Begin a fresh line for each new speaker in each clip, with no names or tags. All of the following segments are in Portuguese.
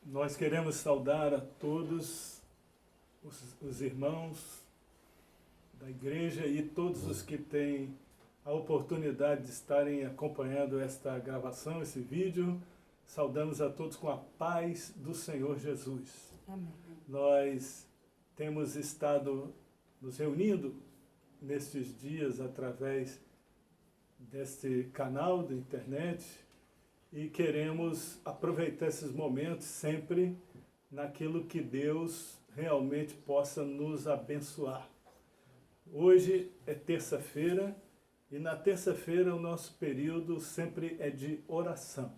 Nós queremos saudar a todos os irmãos da igreja e todos os que têm a oportunidade de estarem acompanhando esta gravação, esse vídeo. Saudamos a todos com a paz do Senhor Jesus.
Amém.
Nós temos estado nos reunindo nestes dias através deste canal da internet e queremos aproveitar esses momentos sempre naquilo que Deus realmente possa nos abençoar. Hoje é terça-feira e na terça-feira o nosso período sempre é de oração.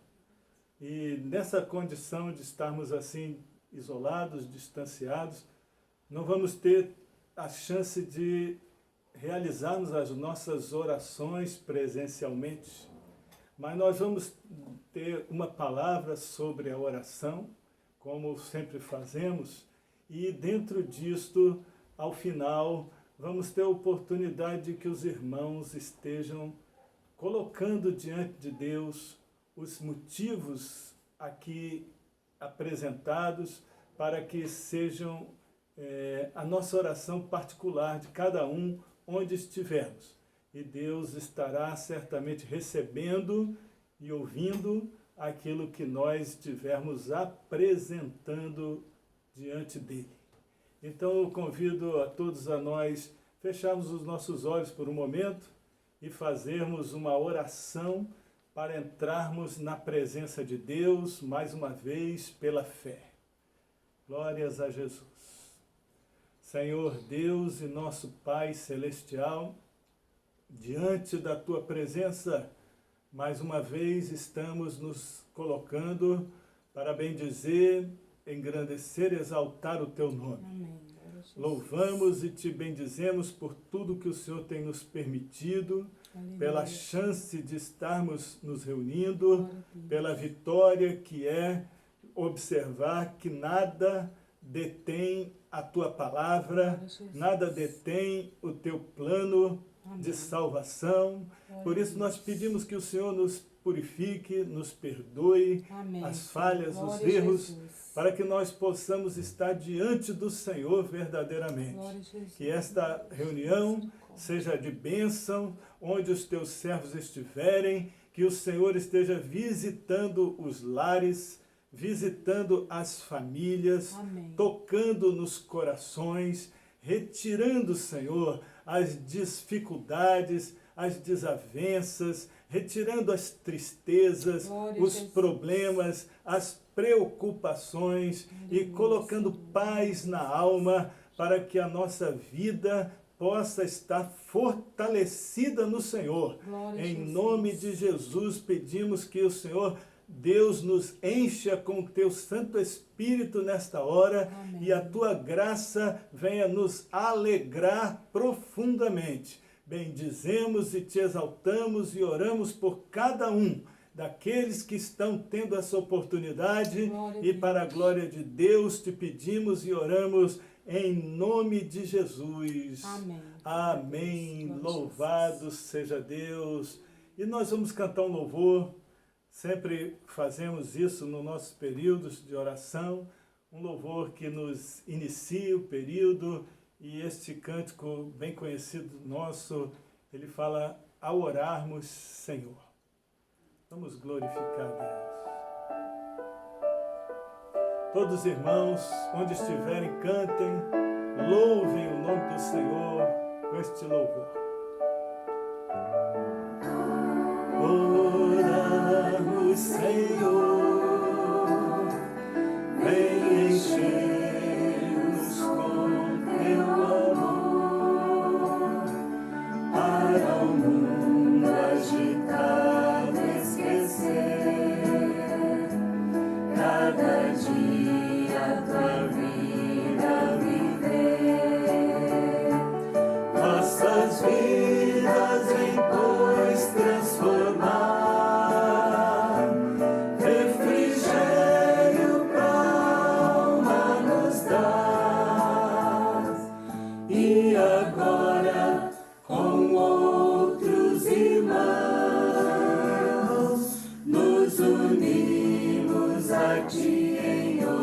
E nessa condição de estarmos assim isolados, distanciados, não vamos ter a chance de realizarmos as nossas orações presencialmente, mas nós vamos ter uma palavra sobre a oração, como sempre fazemos, e dentro disto, ao final, vamos ter a oportunidade de que os irmãos estejam colocando diante de Deus os motivos aqui apresentados para que sejam a nossa oração particular de cada um onde estivermos. E Deus estará certamente recebendo e ouvindo aquilo que nós estivermos apresentando diante dele. Então eu convido a todos a nós fecharmos os nossos olhos por um momento e fazermos uma oração para entrarmos na presença de Deus mais uma vez pela fé. Glórias a Jesus. Senhor Deus e nosso Pai Celestial, diante da Tua presença, mais uma vez estamos nos colocando para bendizer, engrandecer e exaltar o Teu nome.
Amém.
Louvamos e Te bendizemos por tudo que o Senhor tem nos permitido,
Aleluia.
Pela chance de estarmos nos reunindo, pela vitória que é observar que nada detém a Tua palavra, nada detém o Teu plano de salvação. Por isso nós pedimos que o Senhor nos purifique, nos perdoe
Amém.
as falhas,
Glória
os
a
erros,
Jesus.
para que nós possamos estar diante do Senhor verdadeiramente.
Glória a Jesus.
Que esta reunião seja de bênção, onde os Teus servos estiverem, que o Senhor esteja visitando os lares, visitando as famílias,
Amém.
tocando nos corações, retirando, Senhor, as dificuldades, as desavenças, retirando as tristezas,
Glória a
os
Jesus.
problemas, as preocupações e colocando paz na alma para que a nossa vida possa estar fortalecida no Senhor.
Glória a
Em
Jesus.
nome de Jesus pedimos que o Senhor Deus nos encha com o Teu Santo Espírito nesta hora.
Amém.
E a Tua graça venha nos alegrar profundamente. Bendizemos e Te exaltamos e oramos por cada um daqueles que estão tendo essa oportunidade.
Glória a
E para a glória de Deus Te pedimos e oramos em nome de Jesus.
Amém.
Amém.
Glória a
Louvado seja Deus. E nós vamos cantar um louvor. Sempre fazemos isso nos nossos períodos de oração, um louvor que nos inicia o período, e este cântico bem conhecido nosso, ele fala, ao orarmos, Senhor. Vamos glorificar Deus. Todos os irmãos, onde estiverem, cantem, louvem o nome do Senhor com este louvor. Oramos, Senhor, vem encher-nos com Teu amor, para o mundo agitado esquecer, cada dia a Tua vida viver, nossas vidas em Pois transformar, refrigério pra alma nos dar. E agora com outros irmãos nos unimos a Ti em oração.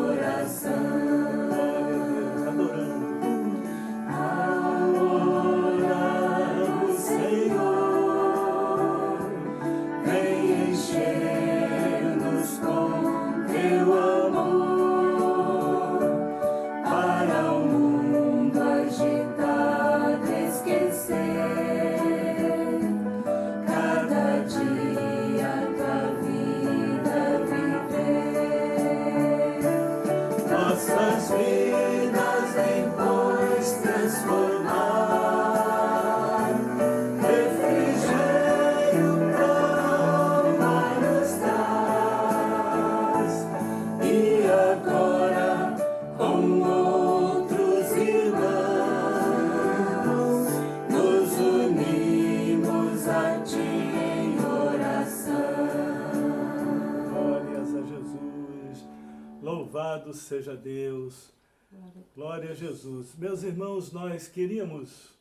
Louvado seja Deus, glória a Jesus. Meus irmãos, nós queríamos,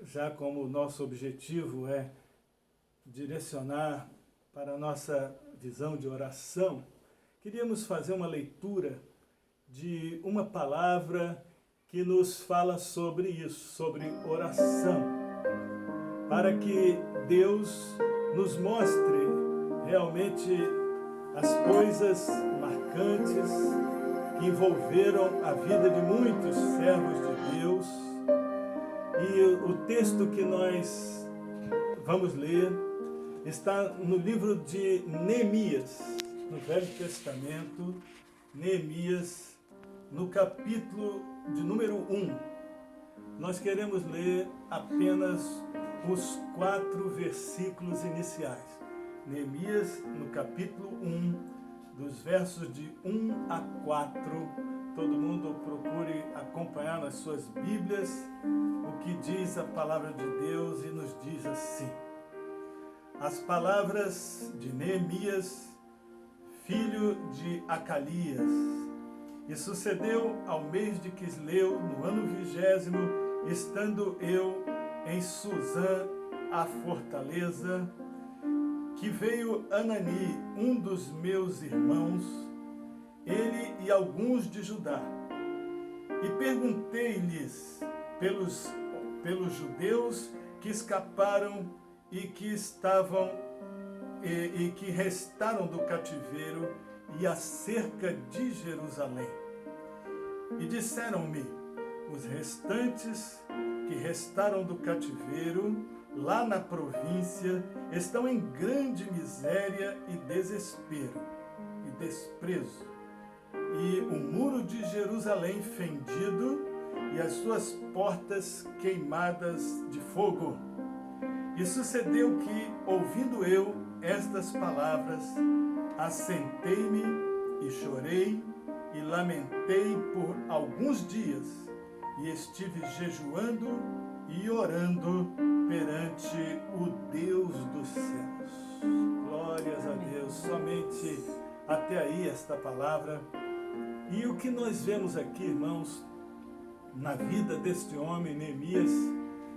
já como nosso objetivo é direcionar para a nossa visão de oração, queríamos fazer uma leitura de uma palavra que nos fala sobre isso, sobre oração, para que Deus nos mostre realmente as coisas marcantes que envolveram a vida de muitos servos de Deus. E o texto que nós vamos ler está no livro de Neemias, no Velho Testamento, Neemias, no capítulo de número 1. Nós queremos ler apenas os 4 versículos iniciais. Neemias, no capítulo 1, dos versos de 1 a 4. Todo mundo procure acompanhar nas suas Bíblias o que diz a palavra de Deus, e nos diz assim: as palavras de Neemias, filho de Acalias. E sucedeu ao mês de Quisleu, no ano 20º, estando eu em Suzã, a fortaleza, que veio Anani, um dos meus irmãos, ele e alguns de Judá. E perguntei-lhes pelos judeus que escaparam e que estavam e que restaram do cativeiro e acerca de Jerusalém. E disseram-me: os restantes que restaram do cativeiro lá na província estão em grande miséria e desespero e desprezo, e o muro de Jerusalém fendido e as suas portas queimadas de fogo. E sucedeu que, ouvindo eu estas palavras, assentei-me e chorei e lamentei por alguns dias, e estive jejuando e orando perante o Deus dos céus. Glórias a Deus. Somente até aí esta palavra. E o que nós vemos aqui, irmãos, na vida deste homem, Neemias,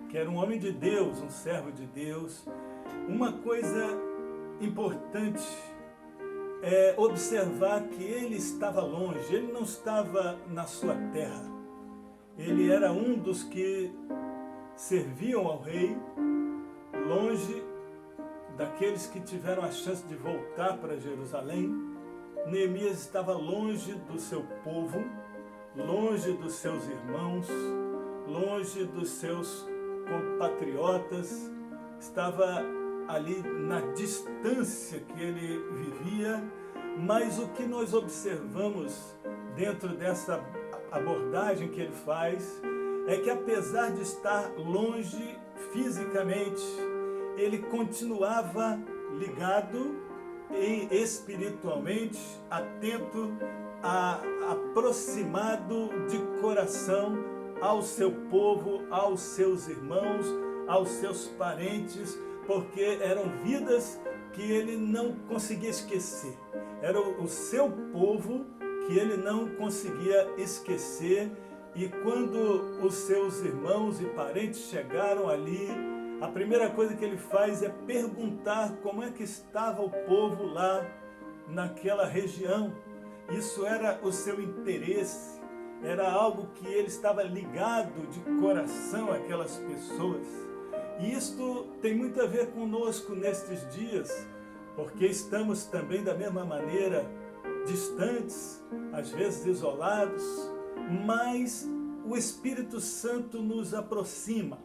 que era um homem de Deus, um servo de Deus, uma coisa importante é observar que ele estava longe, ele não estava na sua terra. Ele era um dos que serviam ao rei, longe daqueles que tiveram a chance de voltar para Jerusalém. Neemias estava longe do seu povo, longe dos seus irmãos, longe dos seus compatriotas, estava ali na distância que ele vivia. Mas o que nós observamos dentro dessa abordagem que ele faz é que, apesar de estar longe fisicamente, ele continuava ligado espiritualmente, atento, aproximado de coração ao seu povo, aos seus irmãos, aos seus parentes, porque eram vidas que ele não conseguia esquecer. Era o seu povo que ele não conseguia esquecer. E quando os seus irmãos e parentes chegaram ali, a primeira coisa que ele faz é perguntar como é que estava o povo lá naquela região. isso era o seu interesse, era algo que ele estava ligado de coração àquelas pessoas. E isto tem muito a ver conosco nestes dias, porque estamos também da mesma maneira distantes, às vezes isolados, mas o Espírito Santo nos aproxima.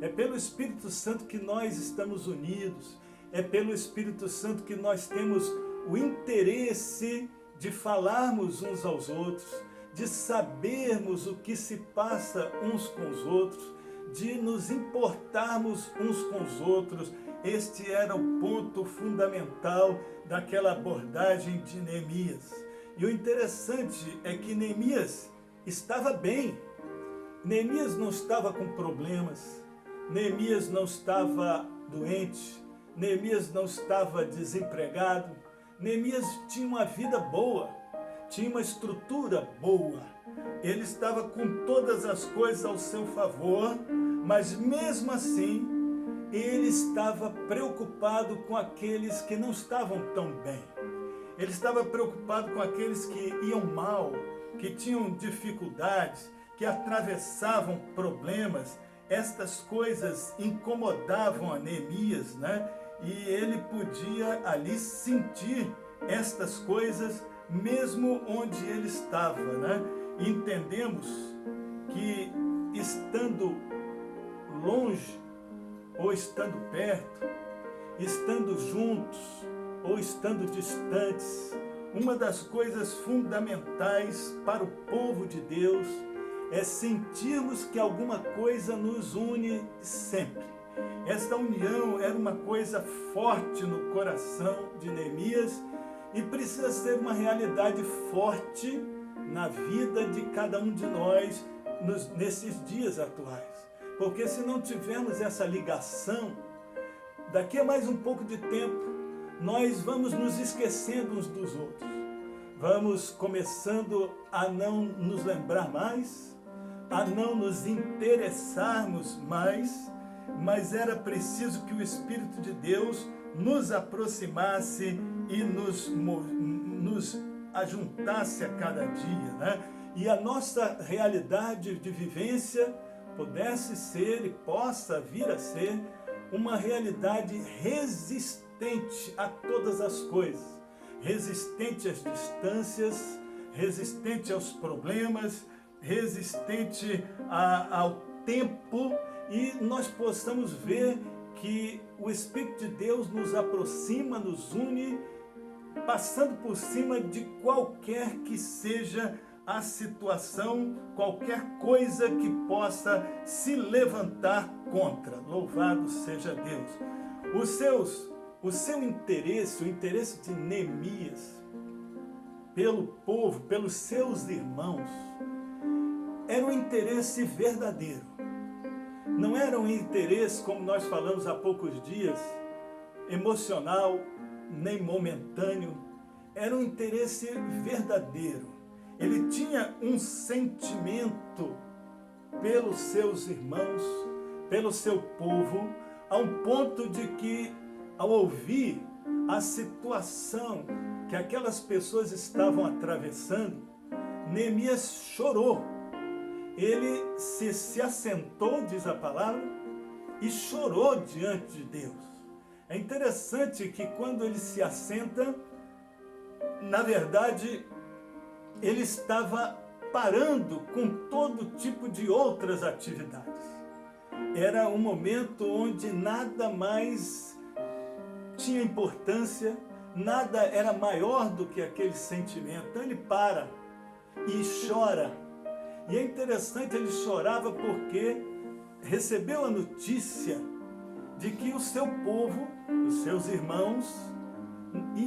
É pelo Espírito Santo que nós estamos unidos, é pelo Espírito Santo que nós temos o interesse de falarmos uns aos outros, de sabermos o que se passa uns com os outros, de nos importarmos uns com os outros. Este era o ponto fundamental daquela abordagem de Neemias. E o interessante é que Neemias estava bem. Neemias não estava com problemas. Neemias não estava doente. Neemias não estava desempregado. Neemias tinha uma vida boa, tinha uma estrutura boa. Ele estava com todas as coisas ao seu favor, mas mesmo assim, ele estava preocupado com aqueles que não estavam tão bem. Ele estava preocupado com aqueles que iam mal, que tinham dificuldades, que atravessavam problemas. Estas coisas incomodavam a Neemias, né? E ele podia ali sentir estas coisas mesmo onde ele estava, né? Entendemos que estando longe ou estando perto, estando juntos ou estando distantes, uma das coisas fundamentais para o povo de Deus é sentirmos que alguma coisa nos une sempre. Esta união era uma coisa forte no coração de Neemias e precisa ser uma realidade forte na vida de cada um de nós nesses dias atuais. Porque se não tivermos essa ligação, daqui a mais um pouco de tempo, nós vamos nos esquecendo uns dos outros. Vamos começando a não nos lembrar mais, a não nos interessarmos mais, mas era preciso que o Espírito de Deus nos aproximasse e nos ajuntasse a cada dia, né? E a nossa realidade de vivência pudesse ser e possa vir a ser uma realidade resistente a todas as coisas, resistente às distâncias, resistente aos problemas, resistente ao tempo, e nós possamos ver que o Espírito de Deus nos aproxima, nos une, passando por cima de qualquer que seja a situação, qualquer coisa que possa se levantar contra. Louvado seja Deus. O seu interesse, o interesse de Neemias pelo povo, pelos seus irmãos, era um interesse verdadeiro. Não era um interesse, como nós falamos há poucos dias, emocional, nem momentâneo. Era um interesse verdadeiro. Ele tinha um sentimento pelos seus irmãos, pelo seu povo, a um ponto de que, ao ouvir a situação que aquelas pessoas estavam atravessando, Neemias chorou. Ele se assentou, diz a palavra, e chorou diante de Deus. É interessante que quando ele se assenta, na verdade, ele estava parando com todo tipo de outras atividades. Era um momento onde nada mais tinha importância, nada era maior do que aquele sentimento. Então ele para e chora. E é interessante, ele chorava porque recebeu a notícia de que o seu povo, os seus irmãos,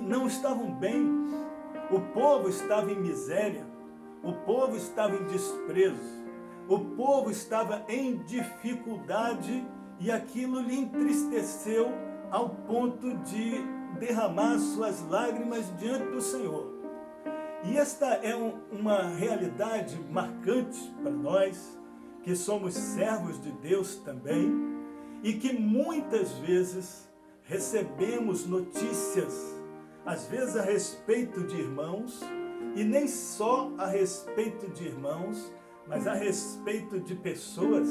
não estavam bem. O povo estava em miséria, o povo estava em desprezo, o povo estava em dificuldade, e aquilo lhe entristeceu ao ponto de derramar suas lágrimas diante do Senhor. E esta é uma realidade marcante para nós, que somos servos de Deus também, e que muitas vezes recebemos notícias, às vezes a respeito de irmãos, E nem só a respeito de irmãos, mas a respeito de pessoas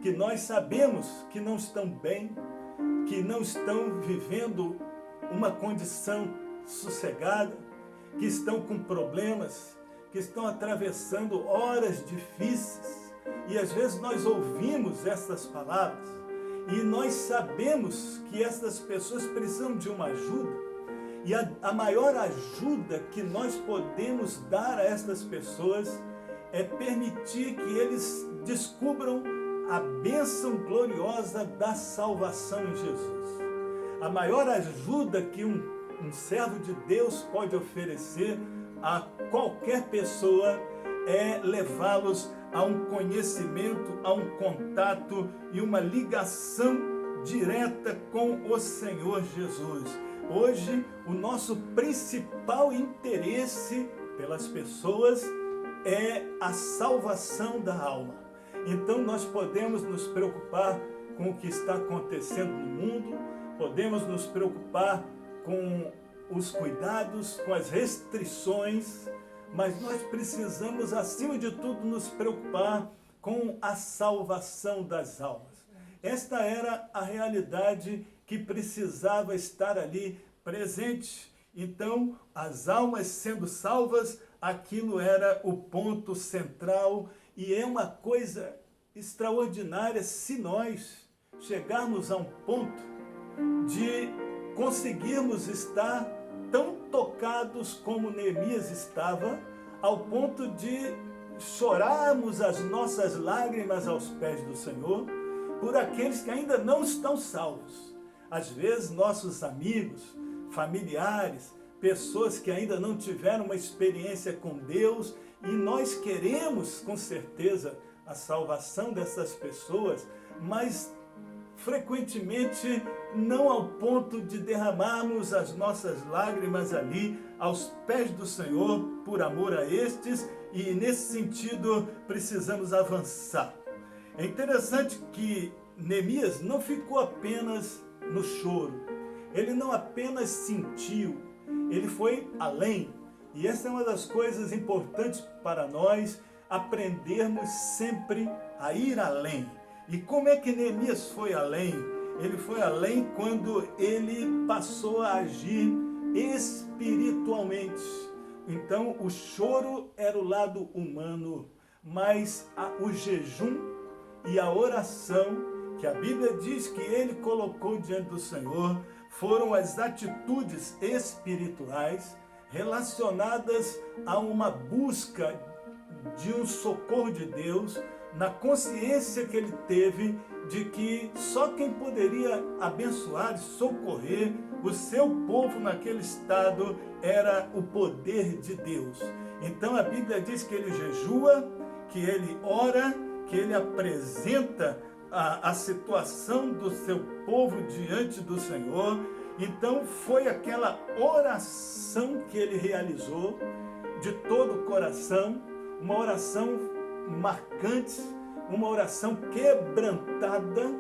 que nós sabemos que não estão bem, que não estão vivendo uma condição sossegada, que estão com problemas, que estão atravessando horas difíceis. E às vezes nós ouvimos essas palavras e nós sabemos que essas pessoas precisam de uma ajuda. E a maior ajuda que nós podemos dar a essas pessoas é permitir que eles descubram a bênção gloriosa da salvação em Jesus. A maior ajuda que um servo de Deus pode oferecer a qualquer pessoa é levá-los a um conhecimento, a um contato e uma ligação direta com o Senhor Jesus. Hoje, o nosso principal interesse pelas pessoas é a salvação da alma. Então, nós podemos nos preocupar com o que está acontecendo no mundo, podemos nos preocupar com os cuidados, com as restrições, mas nós precisamos, acima de tudo, nos preocupar com a salvação das almas. Esta era a realidade que precisava estar ali presente. Então, as almas sendo salvas, aquilo era o ponto central, e é uma coisa extraordinária se nós chegarmos a um ponto de conseguirmos estar tão tocados como Neemias estava, ao ponto de chorarmos as nossas lágrimas aos pés do Senhor, por aqueles que ainda não estão salvos. Às vezes, nossos amigos, familiares, pessoas que ainda não tiveram uma experiência com Deus, e nós queremos, com certeza, a salvação dessas pessoas, mas frequentemente não ao ponto de derramarmos as nossas lágrimas ali aos pés do Senhor por amor a estes, e nesse sentido precisamos avançar. É interessante que Neemias não ficou apenas no choro, ele não apenas sentiu, ele foi além. E essa é uma das coisas importantes para nós, aprendermos sempre a ir além. E como é que Neemias foi além? Ele foi além quando ele passou a agir espiritualmente. Então, o choro era o lado humano, mas o jejum e a oração, que a Bíblia diz que ele colocou diante do Senhor, foram as atitudes espirituais relacionadas a uma busca de um socorro de Deus, na consciência que ele teve de que só quem poderia abençoar e socorrer o seu povo naquele estado era o poder de Deus. Então a Bíblia diz que ele jejua, que ele ora, que ele apresenta a situação do seu povo diante do Senhor. Então foi aquela oração que ele realizou de todo o coração, uma oração marcante, uma oração quebrantada.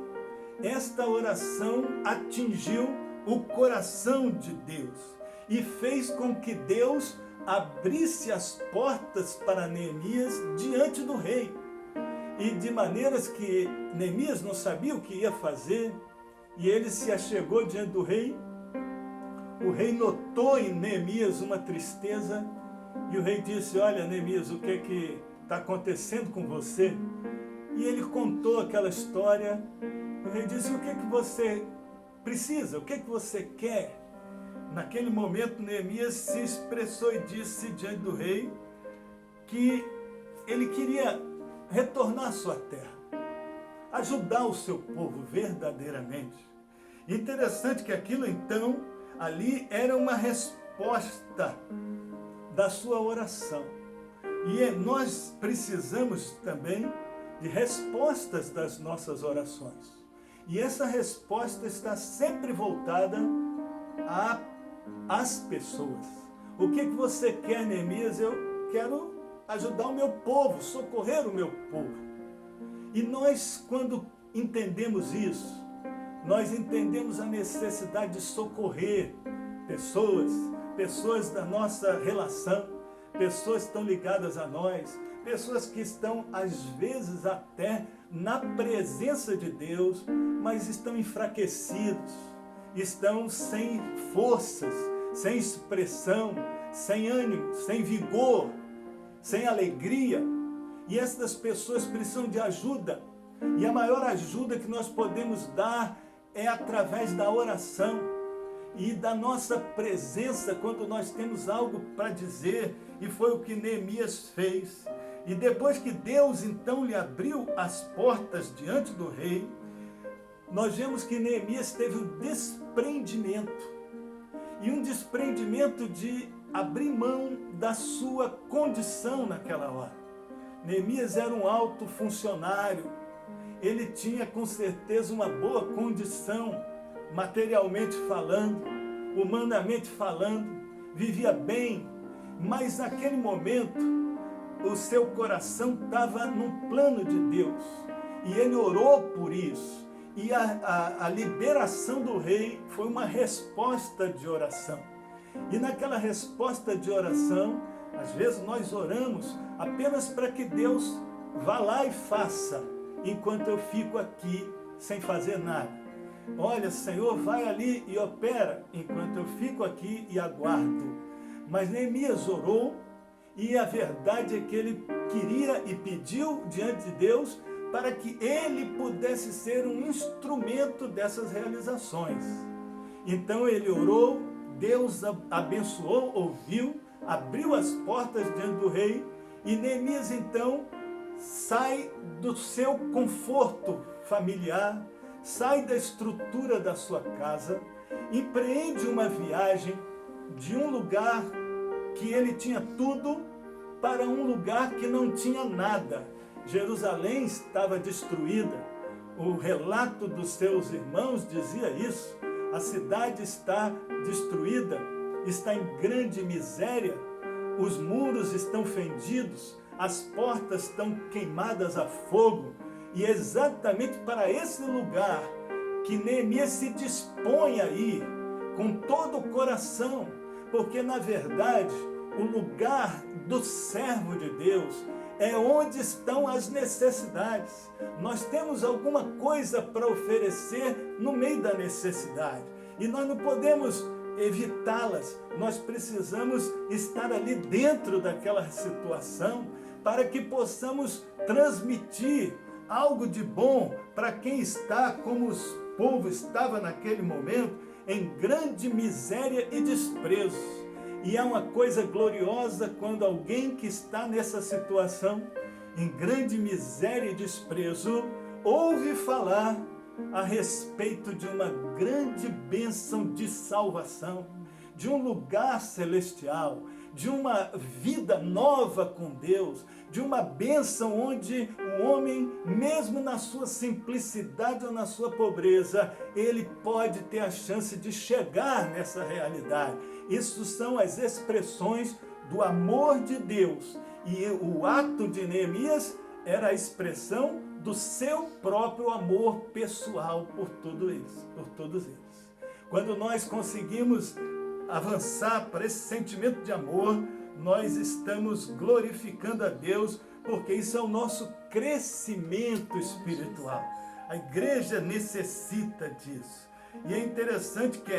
Esta oração atingiu o coração de Deus e fez com que Deus abrisse as portas para Neemias diante do rei. E de maneiras que Neemias não sabia o que ia fazer, e ele se achegou diante do rei. O rei notou em Neemias uma tristeza, e o rei disse: olha, Neemias, o que está acontecendo com você? E ele contou aquela história. O rei disse: o que você precisa? O que você quer? Naquele momento, Neemias se expressou e disse diante do rei que ele queria retornar à sua terra, ajudar o seu povo verdadeiramente. Interessante que aquilo então, ali era uma resposta da sua oração. E nós precisamos também de respostas das nossas orações. E essa resposta está sempre voltada às pessoas. O que você quer, Neemias? Eu quero ajudar o meu povo, socorrer o meu povo. E nós, quando entendemos isso, nós entendemos a necessidade de socorrer pessoas da nossa relação, pessoas estão ligadas a nós, pessoas que estão, às vezes, até na presença de Deus, mas estão enfraquecidos, estão sem forças, sem expressão, sem ânimo, sem vigor, sem alegria. E essas pessoas precisam de ajuda. E a maior ajuda que nós podemos dar é através da oração e da nossa presença quando nós temos algo para dizer. E foi o que Neemias fez. E depois que Deus então lhe abriu as portas diante do rei, nós vemos que Neemias teve um desprendimento. E um desprendimento de abrir mão da sua condição naquela hora. Neemias era um alto funcionário. Ele tinha com certeza uma boa condição, materialmente falando, humanamente falando, vivia bem, mas naquele momento o seu coração estava num plano de Deus, e ele orou por isso, e a liberação do rei foi uma resposta de oração. E naquela resposta de oração, às vezes nós oramos apenas para que Deus vá lá e faça, enquanto eu fico aqui sem fazer nada. Olha, Senhor, vai ali e opera, enquanto eu fico aqui e aguardo. Mas Neemias orou, e a verdade é que ele queria e pediu diante de Deus para que ele pudesse ser um instrumento dessas realizações. Então ele orou, Deus abençoou, ouviu, abriu as portas diante do rei, e Neemias então sai do seu conforto familiar, sai da estrutura da sua casa, empreende uma viagem de um lugar que ele tinha tudo para um lugar que não tinha nada. Jerusalém estava destruída. O relato dos seus irmãos dizia isso. A cidade está destruída, está em grande miséria, os muros estão fendidos, as portas estão queimadas a fogo. E é exatamente para esse lugar que Neemias se dispõe a ir, com todo o coração, porque na verdade o lugar do servo de Deus é onde estão as necessidades. Nós temos alguma coisa para oferecer no meio da necessidade, e nós não podemos evitá-las. Nós precisamos estar ali dentro daquela situação para que possamos transmitir algo de bom para quem está, como o povo estava naquele momento, em grande miséria e desprezo. E é uma coisa gloriosa quando alguém que está nessa situação, em grande miséria e desprezo, ouve falar a respeito de uma grande bênção de salvação, de um lugar celestial, de uma vida nova com Deus, de uma bênção onde o homem, mesmo na sua simplicidade ou na sua pobreza, ele pode ter a chance de chegar nessa realidade. Isso são as expressões do amor de Deus. E o ato de Neemias era a expressão do seu próprio amor pessoal por todos eles. Quando nós conseguimos avançar para esse sentimento de amor, nós estamos glorificando a Deus, porque isso é o nosso crescimento espiritual. A igreja necessita disso. E é interessante que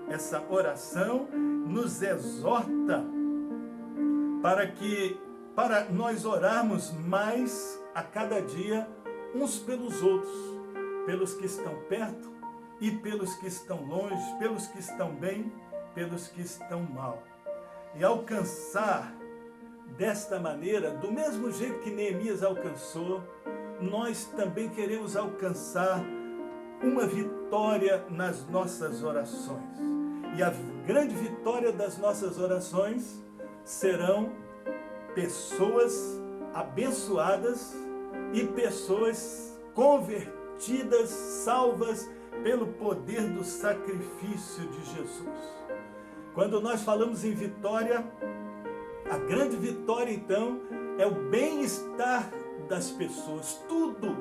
essa oração nos exorta para nós orarmos mais a cada dia uns pelos outros, pelos que estão perto e pelos que estão longe, pelos que estão bem, pelos que estão mal. E alcançar desta maneira, do mesmo jeito que Neemias alcançou, nós também queremos alcançar uma vitória nas nossas orações. E a grande vitória das nossas orações serão pessoas abençoadas e pessoas convertidas, salvas pelo poder do sacrifício de Jesus. Quando nós falamos em vitória, a grande vitória então é o bem-estar das pessoas. Tudo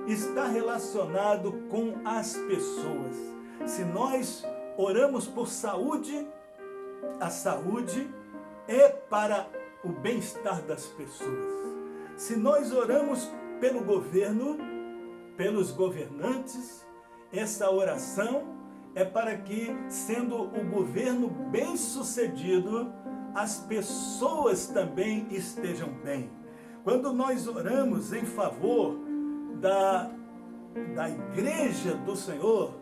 está relacionado com as pessoas. Se nós oramos por saúde, a saúde é para o bem-estar das pessoas. Se nós oramos pelo governo, pelos governantes, essa oração é para que, sendo o governo bem-sucedido, as pessoas também estejam bem. Quando nós oramos em favor da igreja do Senhor,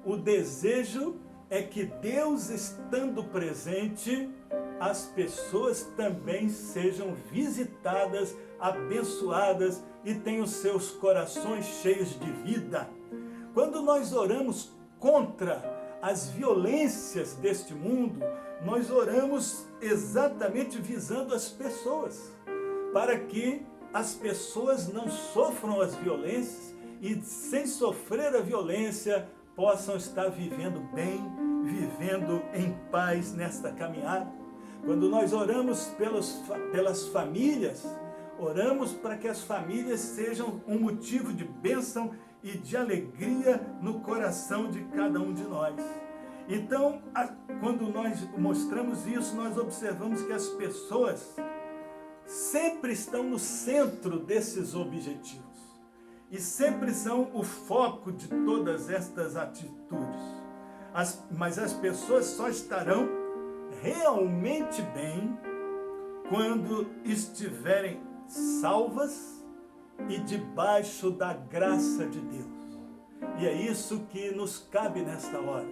o desejo é que Deus, estando presente, as pessoas também sejam visitadas, abençoadas e tenham seus corações cheios de vida. Quando nós oramos contra as violências deste mundo, nós oramos exatamente visando as pessoas, para que as pessoas não sofram as violências e, sem sofrer a violência, possam estar vivendo bem, vivendo em paz nesta caminhada. Quando nós oramos pelas famílias, oramos para que as famílias sejam um motivo de bênção e de alegria no coração de cada um de nós. Então, quando nós mostramos isso, nós observamos que as pessoas sempre estão no centro desses objetivos e sempre são o foco de todas estas atitudes. Mas as pessoas só estarão realmente bem quando estiverem salvas e debaixo da graça de Deus. E é isso que nos cabe nesta hora.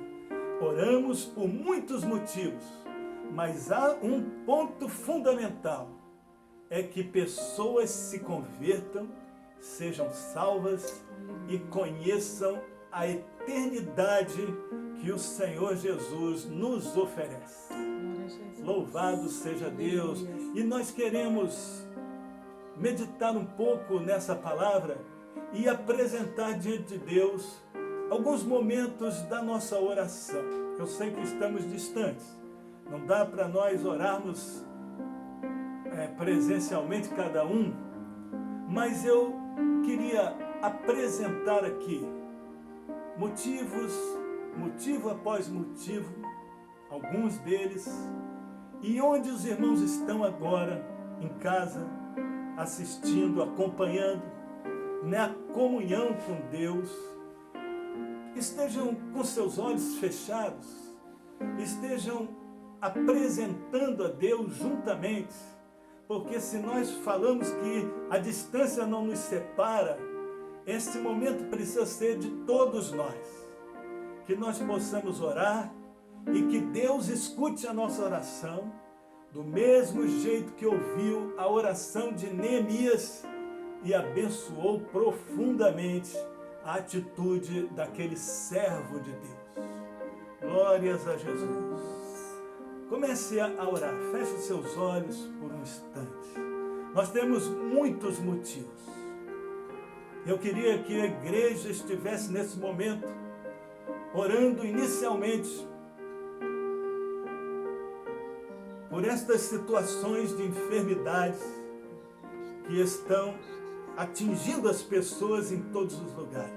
Oramos por muitos motivos, mas há um ponto fundamental, é que pessoas se convertam, sejam salvas e conheçam a eternidade que o Senhor Jesus nos oferece. Louvado seja Deus! E nós queremos meditar um pouco nessa palavra e apresentar diante de Deus alguns momentos da nossa oração. Eu sei que estamos distantes, não dá para nós orarmos presencialmente cada um, mas eu queria apresentar aqui motivo após motivo, alguns deles, e onde os irmãos estão agora em casa, assistindo, acompanhando, na comunhão com Deus, estejam com seus olhos fechados, estejam apresentando a Deus juntamente, porque se nós falamos que a distância não nos separa, este momento precisa ser de todos nós, que nós possamos orar e que Deus escute a nossa oração, do mesmo jeito que ouviu a oração de Neemias e abençoou profundamente a atitude daquele servo de Deus. Glórias a Jesus. Comece a orar, feche os seus olhos por um instante. Nós temos muitos motivos. Eu queria que a igreja estivesse nesse momento orando inicialmente por estas situações de enfermidades que estão atingindo as pessoas em todos os lugares,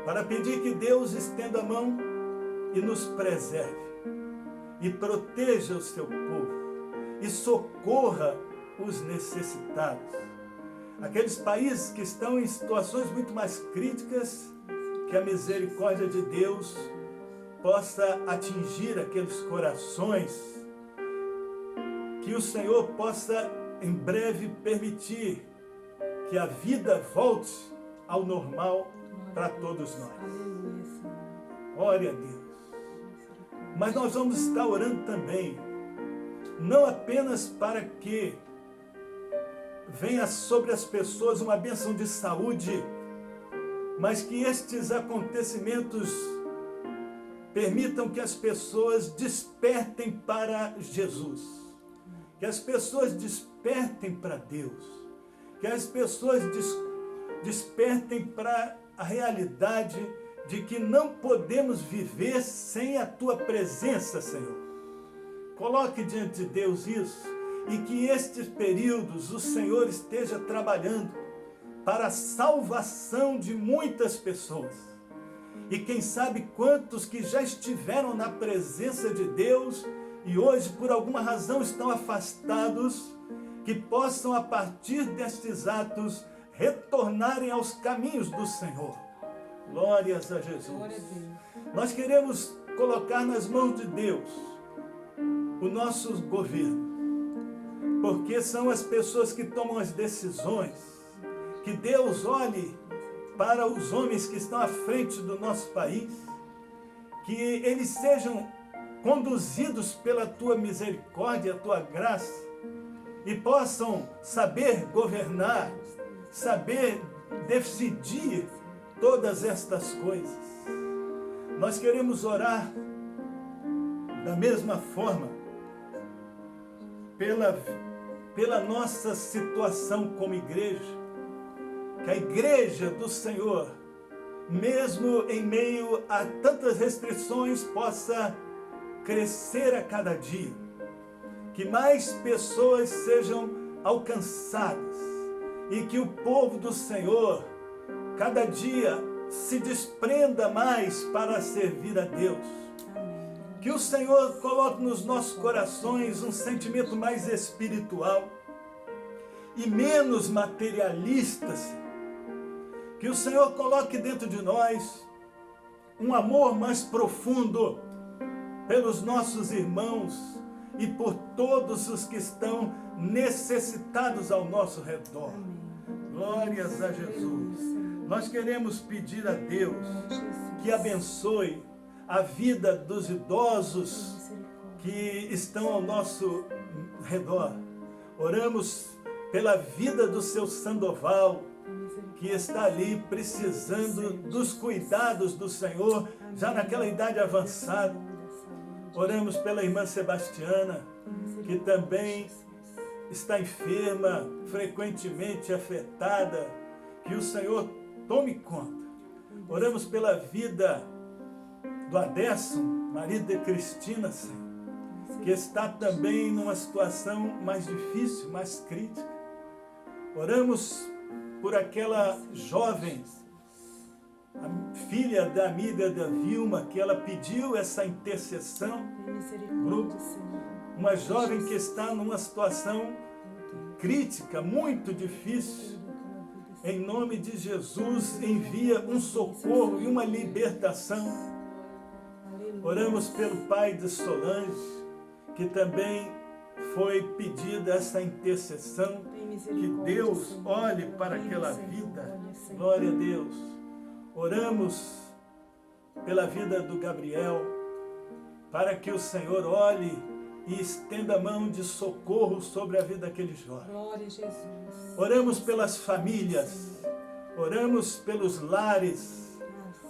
para pedir que Deus estenda a mão e nos preserve, e proteja o seu povo, e socorra os necessitados. Aqueles países que estão em situações muito mais críticas, que a misericórdia de Deus possa atingir aqueles corações, que o Senhor possa em breve permitir que a vida volte ao normal para todos nós. Glória a Deus. Mas nós vamos estar orando também, não apenas para que venha sobre as pessoas uma bênção de saúde, mas que estes acontecimentos permitam que as pessoas despertem para Jesus, que as pessoas despertem para Deus, que as pessoas despertem para a realidade de que não podemos viver sem a Tua presença, Senhor. Coloque diante de Deus isso, e que estes períodos o Senhor esteja trabalhando para a salvação de muitas pessoas. E quem sabe quantos que já estiveram na presença de Deus e hoje por alguma razão estão afastados, que possam a partir destes atos retornarem aos caminhos do Senhor. Glórias a Jesus. Nós queremos colocar nas mãos de Deus o nosso governo, porque são as pessoas que tomam as decisões. Que Deus olhe para os homens que estão à frente do nosso país, que eles sejam conduzidos pela tua misericórdia, a tua graça, e possam saber governar, saber decidir todas estas coisas. Nós queremos orar da mesma forma pela nossa situação como igreja, que a igreja do Senhor, mesmo em meio a tantas restrições, possa crescer a cada dia, que mais pessoas sejam alcançadas e que o povo do Senhor cada dia se desprenda mais para servir a Deus. Que o Senhor coloque nos nossos corações um sentimento mais espiritual e menos materialista. Que o Senhor coloque dentro de nós um amor mais profundo pelos nossos irmãos e por todos os que estão necessitados ao nosso redor. Glórias a Jesus. Nós queremos pedir a Deus que abençoe a vida dos idosos que estão ao nosso redor. Oramos pela vida do seu Sandoval, que está ali precisando dos cuidados do Senhor, já naquela idade avançada. Oramos pela irmã Sebastiana, que também está enferma, frequentemente afetada, que o Senhor tome conta. Oramos pela vida do Adesso, marido de Cristina, Senhor, que está também numa situação mais difícil, mais crítica. Oramos por aquela jovem, a filha da amiga da Vilma, que ela pediu essa intercessão, uma jovem que está numa situação crítica, muito difícil. Em nome de Jesus, envia um socorro e uma libertação. Oramos pelo pai de Solange, que também foi pedida essa intercessão, que Deus olhe para aquela vida. Glória a Deus. Oramos pela vida do Gabriel, para que o Senhor olhe e estenda a mão de socorro sobre a vida daquele jovem.
Glória a Jesus.
Oramos pelas famílias, oramos pelos lares,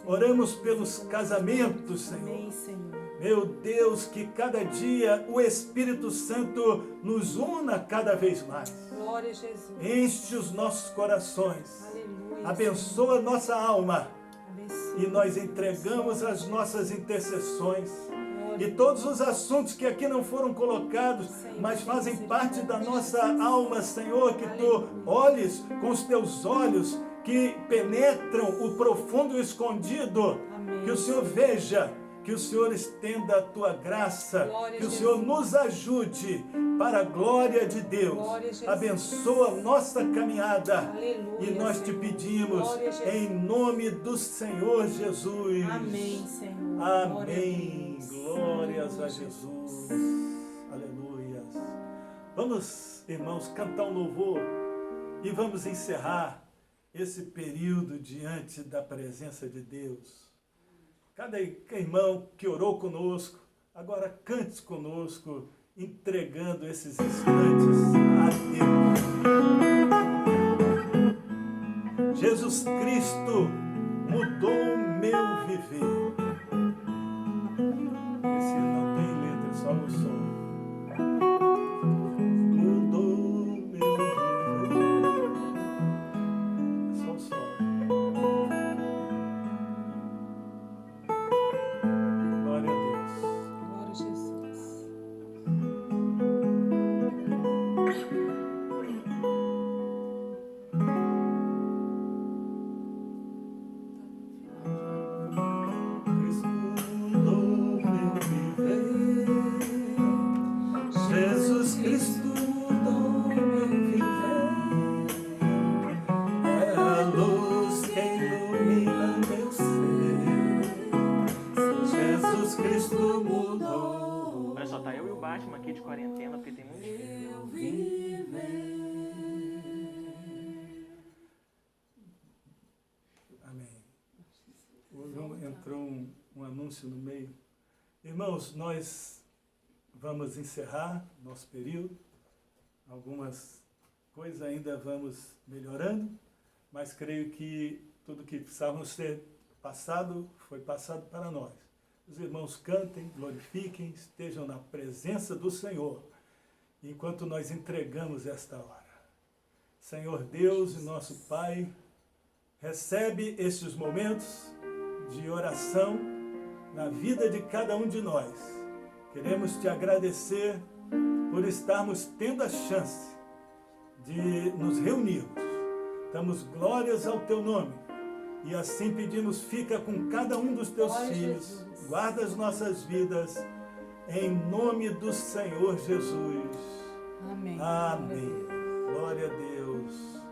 oramos pelos casamentos, Senhor.
Amém, Senhor.
Meu Deus, que cada dia o Espírito Santo nos una cada vez mais.
Glória a Jesus.
Enche os nossos corações.
Aleluia.
Abençoa nossa alma.
Abençoa.
E nós entregamos as nossas intercessões.
Glória
E todos os assuntos que aqui não foram colocados, mas fazem parte da nossa alma, Senhor, que Tu olhes com os Teus olhos que penetram o profundo e o escondido.
Amém.
Que o Senhor veja, que o Senhor estenda a Tua graça,
Glória a
que o Senhor
Jesus.
nos ajude para a glória de Deus.
Glória a Jesus.
Abençoa a nossa caminhada.
Aleluia,
E nós te
Senhor.
pedimos,
Glória a Jesus.
em nome do Senhor Jesus.
Amém, Senhor.
Amém.
Glória a Deus.
Glórias a Jesus. Aleluia. Vamos, irmãos, cantar um louvor e vamos encerrar esse período diante da presença de Deus. Cada irmão que orou conosco, agora cante conosco, entregando esses instantes a Deus. Jesus Cristo mudou meu viver. Esse não tem letra, só no som. Mudou meu viver. É só o som. Glória a Deus.
Glória a Jesus.
Cristo mudou meu viver.
quarentena, porque tem muito gente.
Eu viver.
Amém. Entrou um anúncio no meio. Irmãos, nós vamos encerrar nosso período. Algumas coisas ainda vamos melhorando, mas creio que tudo que precisávamos ter passado, foi passado para nós. Os irmãos cantem, glorifiquem, estejam na presença do Senhor, enquanto nós entregamos esta hora. Senhor Deus e nosso Pai, recebe estes momentos de oração na vida de cada um de nós. Queremos te agradecer por estarmos tendo a chance de nos reunirmos. Damos glórias ao teu nome. E assim pedimos, fica com cada um dos teus filhos. Guarda as nossas vidas. Em nome do Senhor Jesus.
Amém.
Amém. Glória a Deus.